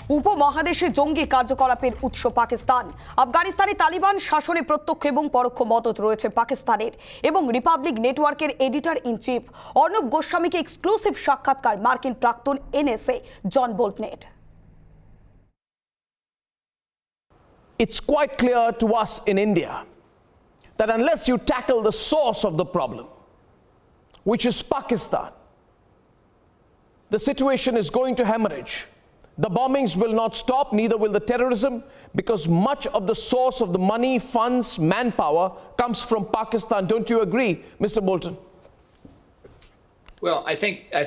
উপমহাদেশে জঙ্গি কার্যকলাপের উৎস পাকিস্তান। আফগানিস্তানে তালিবান শাসনে প্রত্যক্ষ এবং পরোক্ষ মদত রয়েছে পাকিস্তানের। এবং রিপাবলিক নেটওয়ার্কের এডিটর ইন চিফ অর্ণব গোস্বামীকে এক্সক্লুসিভ সাক্ষাৎকার মার্কিন প্রাক্তন এনএসএ জন বোল্টনের। It's quite clear to us in India that unless you tackle the source of the problem, which is Pakistan, the situation is going to hemorrhage. The bombings will not stop, neither will the terrorism, because much of the source of the money, funds, manpower comes from Pakistan. Don't you agree, Mr. Bolton? Well, I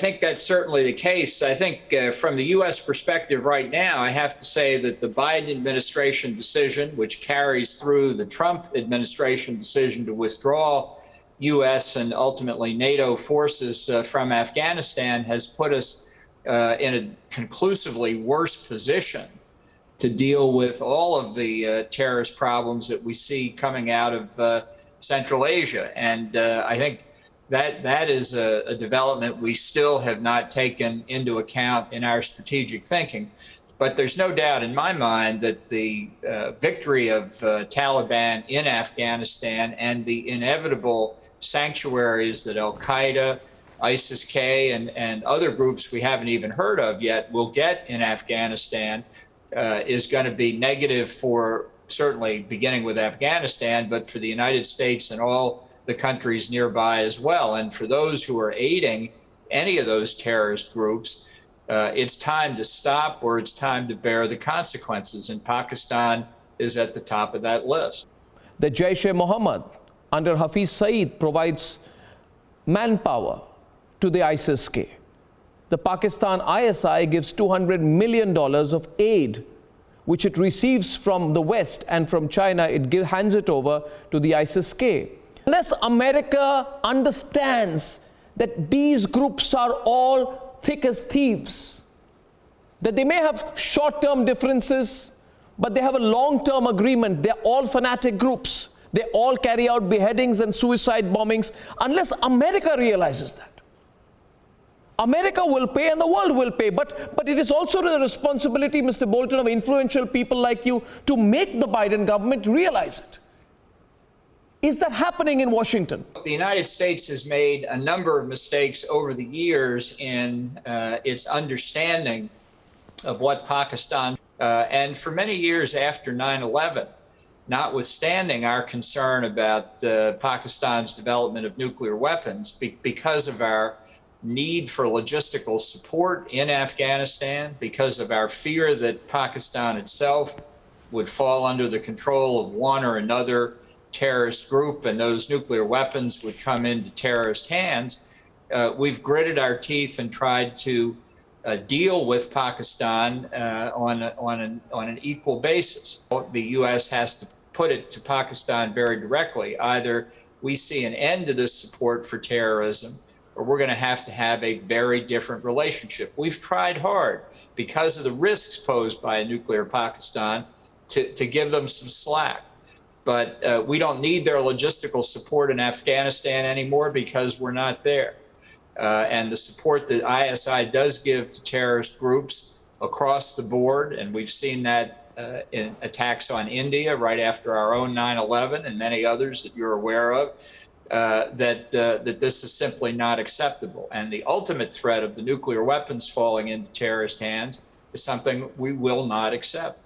think that's certainly the case. I think from the U.S. perspective right now, I have to say that the Biden administration decision, which carries through the Trump administration decision to withdraw U.S. and ultimately NATO forces from Afghanistan, has put us in a conclusively worse position to deal with all of the terrorist problems that we see coming out of Central Asia. And I think that is a development we still have not taken into account in our strategic thinking. But there's no doubt in my mind that the victory of Taliban in Afghanistan and the inevitable sanctuaries that Al-Qaeda, ISIS-K, and other groups we haven't even heard of yet will get in Afghanistan is going to be negative for certainly beginning with Afghanistan, but for the United States and all the countries nearby as well. And for those who are aiding any of those terrorist groups, it's time to stop or it's time to bear the consequences. And Pakistan is at the top of that list. The Jaish-e-Mohammed under Hafiz Saeed provides manpower to the ISIS-K. The Pakistan ISI gives $200 million of aid, which it receives from the West, and from China, it hands it over to the ISIS-K. Unless America understands that these groups are all thick as thieves, that they may have short-term differences, but they have a long-term agreement. They're all fanatic groups. They all carry out beheadings and suicide bombings. Unless America realizes that, America will pay and the world will pay. But it is also the responsibility, Mr. Bolton, of influential people like you to make the Biden government realize it. Is that happening in Washington? The United States has made a number of mistakes over the years in its understanding of what Pakistan, and for many years after 9/11, notwithstanding our concern about Pakistan's development of nuclear weapons, because of our need for logistical support in Afghanistan, because of our fear that Pakistan itself would fall under the control of one or another terrorist group and those nuclear weapons would come into terrorist hands, we've gritted our teeth and tried to deal with Pakistan on an equal basis. The U.S. has to put it to Pakistan very directly. Either we see an end to this support for terrorism, or we're going to have a very different relationship. We've tried hard because of the risks posed by a nuclear Pakistan to give them some slack. But we don't need their logistical support in Afghanistan anymore because we're not there. And the support that ISI does give to terrorist groups across the board, and we've seen that in attacks on India right after our own 9/11 and many others that you're aware of, that this is simply not acceptable. And the ultimate threat of the nuclear weapons falling into terrorist hands is something we will not accept.